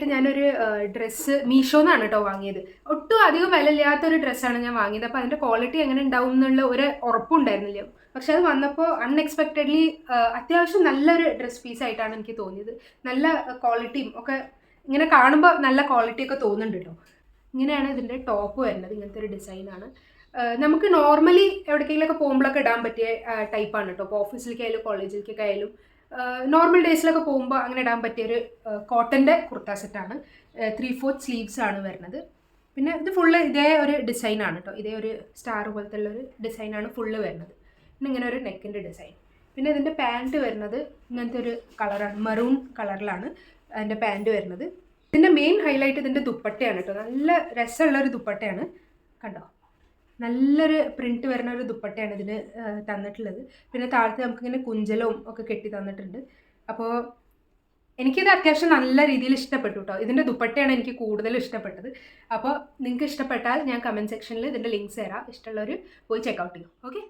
ആയിട്ട് ഞാനൊരു ഡ്രസ്സ് മീഷോന്നാണ് കേട്ടോ വാങ്ങിയത്. ഒട്ടും അധികം വിലയില്ലാത്തൊരു ഡ്രസ്സാണ് ഞാൻ വാങ്ങിയത്. അപ്പോൾ അതിൻ്റെ ക്വാളിറ്റി എങ്ങനെ ഉണ്ടാവും എന്നുള്ള ഒരു ഉറപ്പുണ്ടായിരുന്നില്ല. പക്ഷെ അത് വന്നപ്പോൾ അൺഎക്സ്പെക്റ്റഡ്ലി അത്യാവശ്യം നല്ലൊരു ഡ്രസ് പീസായിട്ടാണ് എനിക്ക് തോന്നിയത്. നല്ല ക്വാളിറ്റിയും ഒക്കെ ഇങ്ങനെ കാണുമ്പോൾ നല്ല ക്വാളിറ്റി ഒക്കെ തോന്നുന്നുണ്ട് കേട്ടോ. ഇങ്ങനെയാണ് ഇതിൻ്റെ ടോപ്പ് വരുന്നത്. ഇങ്ങനത്തെ ഒരു ഡിസൈനാണ്. നമുക്ക് നോർമലി എവിടേക്കെങ്കിലുമൊക്കെ പോകുമ്പോഴൊക്കെ ഇടാൻ പറ്റിയ ടൈപ്പാണ് കേട്ടോ. ഇപ്പോൾ ഓഫീസിലേക്കായാലും കോളേജിലേക്കൊക്കെ ആയാലും നോർമൽ ഡേയ്സിലൊക്കെ പോകുമ്പോൾ അങ്ങനെ ഇടാൻ പറ്റിയൊരു കോട്ടൻ്റെ കുർത്ത സെറ്റാണ്. 3/4 സ്ലീവ്സ് ആണ് വരുന്നത്. പിന്നെ ഇത് ഫുള്ള് ഇതേ ഒരു ഡിസൈനാണ് കേട്ടോ. ഇതേ ഒരു സ്റ്റാർ പോലത്തെ ഉള്ളൊരു ഡിസൈനാണ് ഫുള്ള് വരുന്നത്. പിന്നെ ഇങ്ങനെ ഒരു നെക്കിൻ്റെ ഡിസൈൻ. പിന്നെ ഇതിൻ്റെ പാൻറ്റ് വരുന്നത് ഇങ്ങനത്തെ ഒരു കളറാണ്, മെറൂൺ കളറിലാണ് അതിൻ്റെ പാൻറ്റ് വരുന്നത്. ഇതിൻ്റെ മെയിൻ ഹൈലൈറ്റ് ഇതിൻ്റെ ദുപ്പട്ടയാണ് കേട്ടോ. നല്ല രസമുള്ളൊരു ദുപ്പട്ടയാണ്, കണ്ടോ. നല്ലൊരു പ്രിൻറ്റ് വരുന്ന ഒരു ദുപ്പട്ടയാണ് ഇതിന് തന്നിട്ടുള്ളത്. പിന്നെ താഴത്ത് നമുക്കിങ്ങനെ കുഞ്ചലവും ഒക്കെ കെട്ടി തന്നിട്ടുണ്ട്. അപ്പോൾ എനിക്കിത് അത്യാവശ്യം നല്ല രീതിയിൽ ഇഷ്ടപ്പെട്ടു കേട്ടോ. ഇതിൻ്റെ ദുപ്പട്ടയാണ് എനിക്ക് കൂടുതൽ ഇഷ്ടപ്പെട്ടത്. അപ്പോൾ നിങ്ങൾക്ക് ഇഷ്ടപ്പെട്ടാൽ ഞാൻ കമൻറ്റ് സെക്ഷനിൽ ഇതിൻ്റെ ലിങ്ക്സ് തരാം. ഇഷ്ടമുള്ളവർ പോയി ചെക്കൗട്ട് ചെയ്യും. ഓക്കെ.